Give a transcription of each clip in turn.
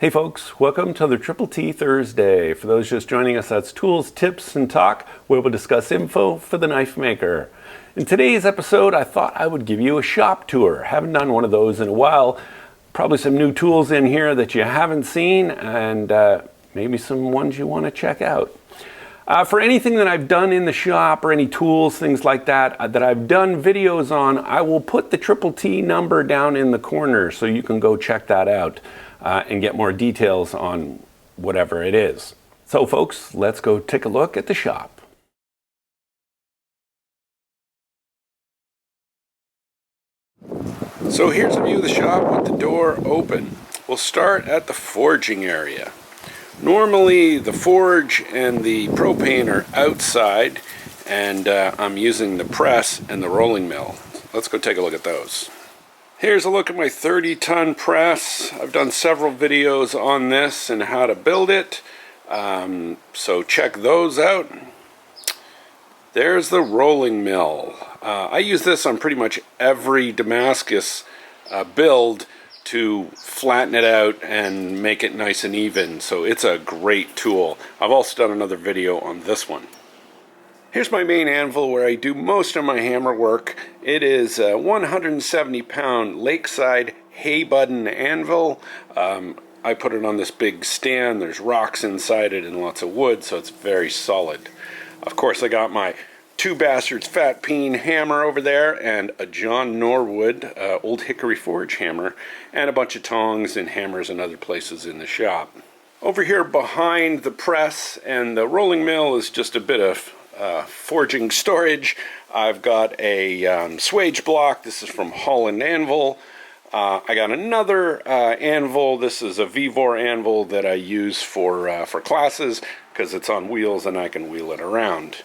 Hey folks, welcome to the Triple T Thursday. For those just joining us, that's Tools, Tips, and Talk, where we'll discuss info for the knife maker. In today's episode, I thought I would give you a shop tour. Haven't done one of those in a while. Probably some new tools in here that you haven't seen, and maybe some ones you want to check out. For anything that I've done in the shop or any tools, things like that, that I've done videos on, I will put the Triple T number down in the corner so you can go check that out. And get more details on whatever it is. So folks, let's go take a look at the shop. So here's a view of the shop with the door open. We'll start at the forging area. Normally the forge and the propane are outside, and I'm using the press and the rolling mill. Let's go take a look at those. Here's a look at my 30-ton press. I've done several videos on this and how to build it, so check those out. There's the rolling mill. I use this on pretty much every Damascus build to flatten it out and make it nice and even, so it's a great tool. I've also done another video on this one. Here's my main anvil where I do most of my hammer work. It is a 170-pound Lakeside hay button anvil. I put it on this big stand. There's rocks inside it and lots of wood, so it's very solid. Of course, I got my Two Bastards Fat Peen hammer over there and a John Norwood Old Hickory Forge hammer and a bunch of tongs and hammers and other places in the shop. Over here behind the press and the rolling mill is just a bit of forging storage. I've got a swage block. This is from Holland Anvil. I got another anvil. This is a Vevor anvil that I use for classes because it's on wheels and I can wheel it around.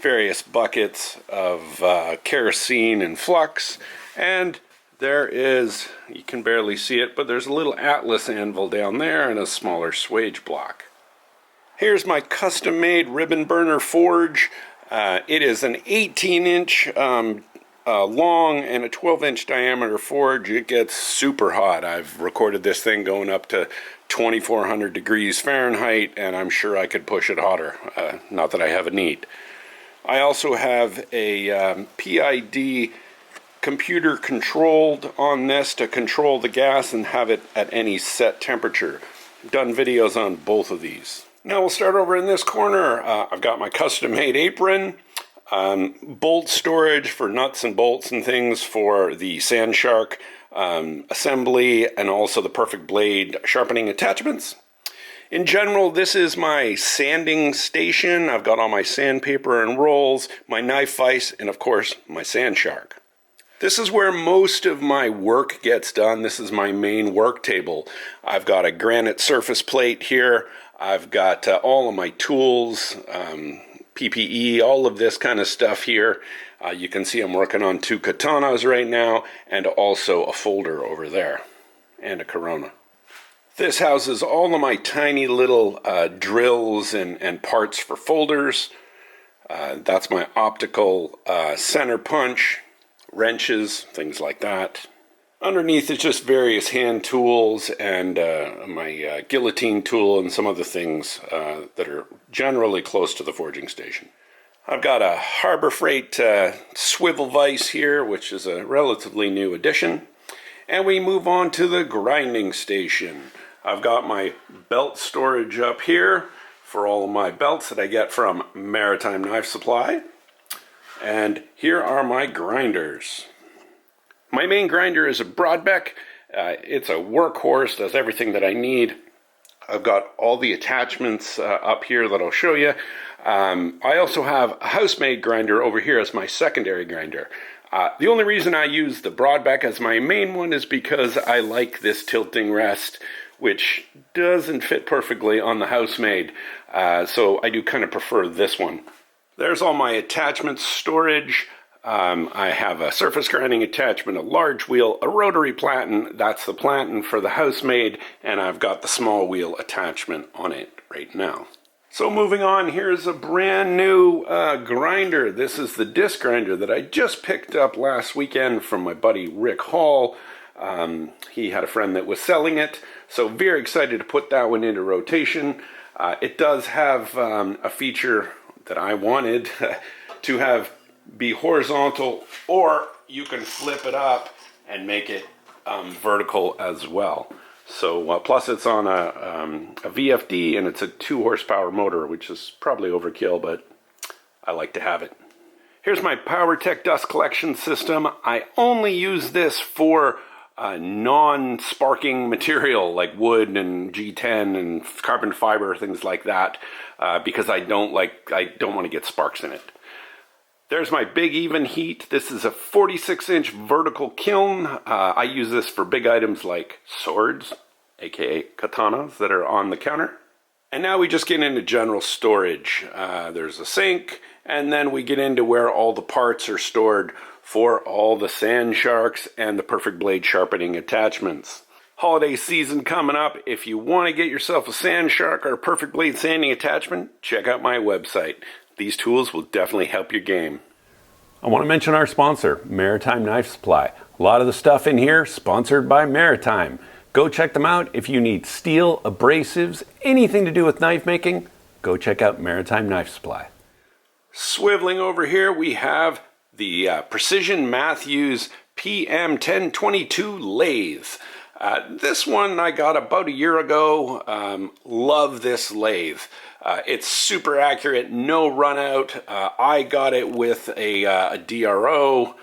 Various buckets of kerosene and flux, and there is, you can barely see it, but there's a little Atlas anvil down there and a smaller swage block. Here's my custom-made ribbon burner forge. It is an 18-inch long and a 12-inch diameter forge. It gets super hot. I've recorded this thing going up to 2,400 degrees Fahrenheit, and I'm sure I could push it hotter. Not that I have a need. I also have a PID computer controlled on this to control the gas and have it at any set temperature. I've done videos on both of these. Now we'll start over in this corner. I've got my custom-made apron, bolt storage for nuts and bolts and things for the Sand Shark assembly, and also the Perfect Blade sharpening attachments. In general, this is my sanding station. I've got all my sandpaper and rolls, my knife vise, and of course, my Sand Shark. This is where most of my work gets done. This is my main work table. I've got a granite surface plate here. I've got all of my tools, PPE, all of this kind of stuff here. You can see I'm working on 2 katanas right now, and also a folder over there, and a Corona. This houses all of my tiny little drills and parts for folders. That's my optical center punch, wrenches, things like that. Underneath is just various hand tools and my guillotine tool and some other things that are generally close to the forging station. I've got a Harbor Freight swivel vise here, which is a relatively new addition. And we move on to the grinding station. I've got my belt storage up here for all of my belts that I get from Maritime Knife Supply. And here are my grinders. My main grinder is a Broadbeck. It's a workhorse, does everything that I need. I've got all the attachments up here that I'll show you. I also have a house-made grinder over here as my secondary grinder. The only reason I use the Broadbeck as my main one is because I like this tilting rest, which doesn't fit perfectly on the house-made. So I do kind of prefer this one. There's all my attachments storage. I have a surface grinding attachment, a large wheel, a rotary platen. That's the platen for the house-made, and I've got the small wheel attachment on it right now. So moving on, here's a brand new grinder. This is the disc grinder that I just picked up last weekend from my buddy Rick Hall. He had a friend that was selling it, so very excited to put that one into rotation. It does have a feature that I wanted to have be horizontal, or you can flip it up and make it vertical as well. So plus it's on a VFD, and it's a 2 horsepower motor, which is probably overkill, but I like to have it. Here's my PowerTech dust collection system. I only use this for non-sparking material like wood and G10 and carbon fiber, things like that, because I don't want to get sparks in it. There's my big even heat. This is a 46-inch vertical kiln. I use this for big items like swords, aka katanas, that are on the counter. And now we just get into general storage. There's a sink, and then we get into where all the parts are stored for all the sand sharks and the perfect blade sharpening attachments. Holiday season coming up. If you want to get yourself a sand shark or a perfect blade sanding attachment, check out my website. These tools will definitely help your game. I want to mention our sponsor, Maritime Knife Supply. A lot of the stuff in here sponsored by Maritime. Go check them out if you need steel, abrasives, anything to do with knife making. Go check out Maritime Knife Supply. Swiveling over here, we have the Precision Matthews PM1022 lathe. This one I got about a year ago. Love this lathe. It's super accurate, no run out. I got it with a DRO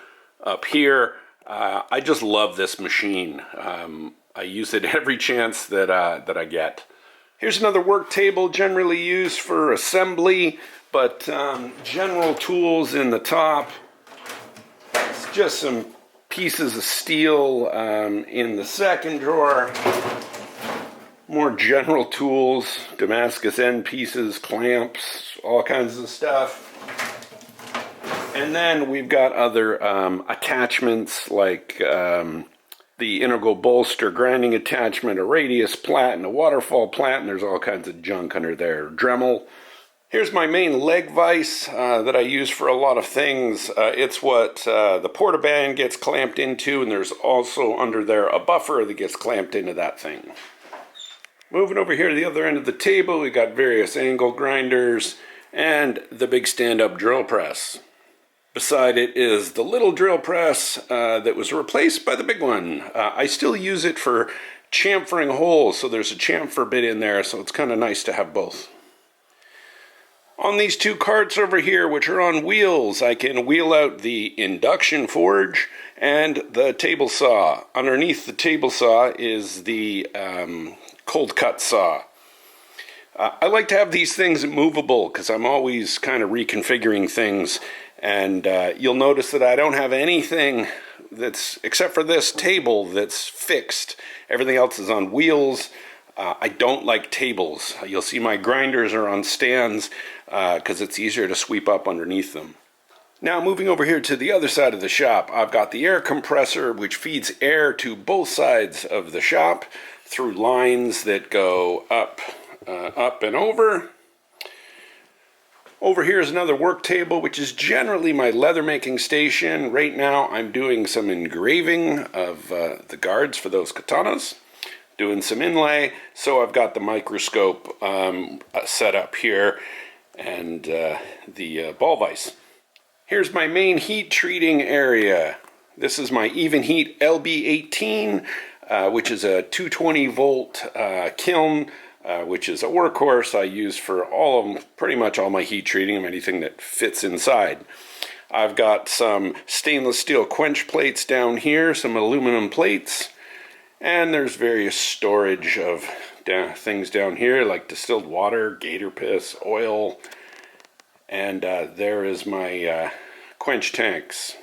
up here. I just love this machine. I use it every chance that I get. Here's another work table generally used for assembly, but general tools in the top. It's just some pieces of steel in the second drawer. More general tools, Damascus end pieces, clamps, all kinds of stuff. And then we've got other attachments like the integral bolster grinding attachment, a radius plat, and a waterfall plat, and there's all kinds of junk under there. Dremel. Here's my main leg vise that I use for a lot of things. It's what the portaband gets clamped into, and there's also under there a buffer that gets clamped into that thing. Moving over here to the other end of the table, we got various angle grinders and the big stand-up drill press. Beside it is the little drill press that was replaced by the big one. I still use it for chamfering holes, so there's a chamfer bit in there, so it's kind of nice to have both. On these two carts over here, which are on wheels, I can wheel out the induction forge and the table saw. Underneath the table saw is the cold cut saw. I like to have these things movable because I'm always kind of reconfiguring things, and you'll notice that I don't have anything that's, except for this table, that's fixed. Everything else is on wheels. I don't like tables. You'll see my grinders are on stands because it's easier to sweep up underneath them. Now moving over here to the other side of the shop, I've got the air compressor which feeds air to both sides of the shop through lines that go up and over. Over here is another work table, which is generally my leather making station. Right now I'm doing some engraving of the guards for those katanas, doing some inlay, so I've got the microscope set up here and the ball vise. Here's my main heat treating area. This is my even heat LB18, which is a 220 volt kiln, which is a workhorse I use for pretty much all my heat treating, anything that fits inside. I've got some stainless steel quench plates down here, some aluminum plates, and there's various storage of things down here like distilled water, gator piss, oil, and there is my quench tanks.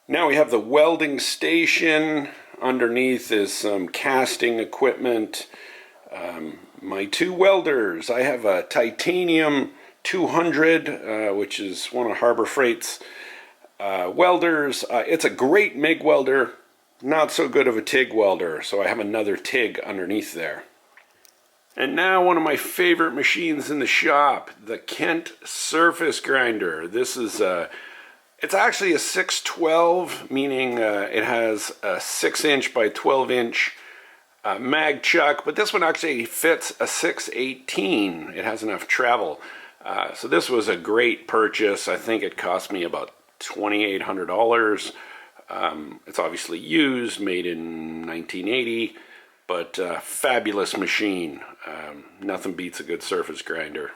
Now we have the welding station. Underneath is some casting equipment. My two welders. I have a titanium 200, which is one of Harbor Freight's welders. It's a great MIG welder, not so good of a TIG welder, so I have another TIG underneath there. And now one of my favorite machines in the shop, the Kent surface grinder. This is a It's actually a 612, meaning it has a 6-inch by 12-inch mag chuck, but this one actually fits a 618. It has enough travel. So this was a great purchase. I think it cost me about $2,800. It's obviously used, made in 1980, but fabulous machine. Nothing beats a good surface grinder.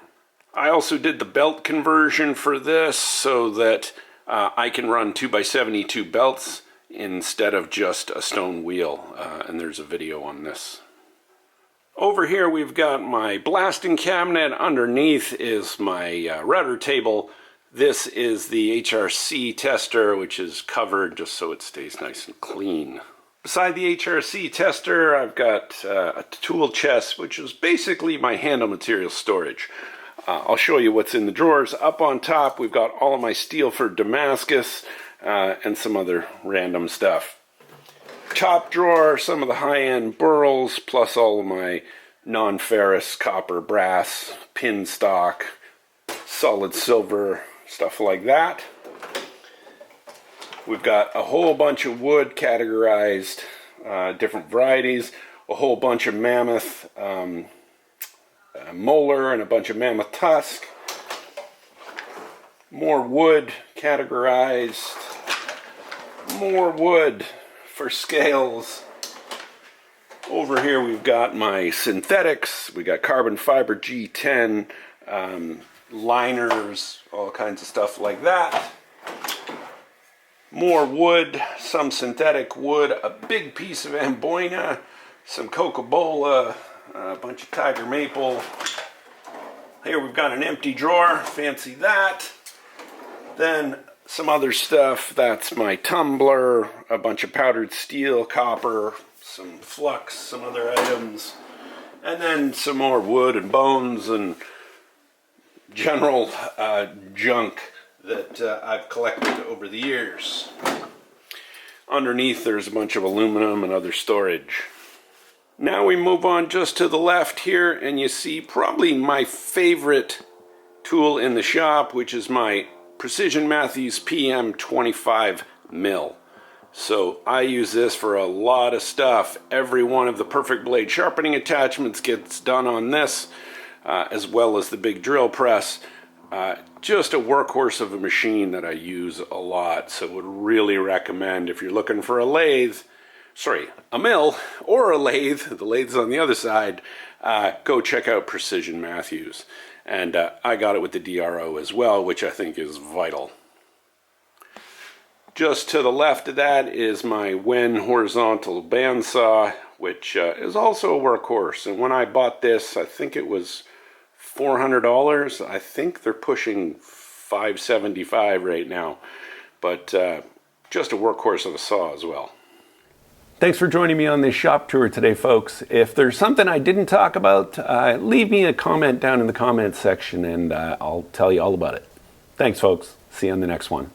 I also did the belt conversion for this so that I can run 2x72 belts instead of just a stone wheel, and there's a video on this. Over here we've got my blasting cabinet. Underneath is my router table. This is the HRC tester, which is covered just so it stays nice and clean. Beside the HRC tester, I've got a tool chest, which is basically my handle material storage. I'll show you what's in the drawers. Up on top, we've got all of my steel for Damascus and some other random stuff. Top drawer, some of the high-end burls, plus all of my non-ferrous copper, brass, pin stock, solid silver, stuff like that. We've got a whole bunch of wood categorized, different varieties, a whole bunch of mammoth molar and a bunch of mammoth tusk. More wood categorized, more wood for scales. Over here we've got my synthetics. We got carbon fiber G10, liners, all kinds of stuff like that. More wood, some synthetic wood, a big piece of Amboina, some Coca-Cola, a bunch of tiger maple. Here we've got an empty drawer, fancy that. Then some other stuff, that's my tumbler, a bunch of powdered steel, copper, some flux, some other items, and then some more wood and bones and general junk that I've collected over the years. Underneath there's a bunch of aluminum and other storage. Now we move on just to the left here, and you see probably my favorite tool in the shop, which is my Precision Matthews PM 25 mil. So I use this for a lot of stuff. Every one of the perfect blade sharpening attachments gets done on this, as well as the big drill press. Just a workhorse of a machine that I use a lot, so would really recommend if you're looking for a mill or a lathe, the lathe's on the other side, go check out Precision Matthews. And I got it with the DRO as well, which I think is vital. Just to the left of that is my Wen horizontal bandsaw, which is also a workhorse. And when I bought this, I think it was $400. I think they're pushing $575 right now. But just a workhorse of a saw as well. Thanks for joining me on this shop tour today, folks. If there's something I didn't talk about, leave me a comment down in the comments section and I'll tell you all about it. Thanks, folks. See you on the next one.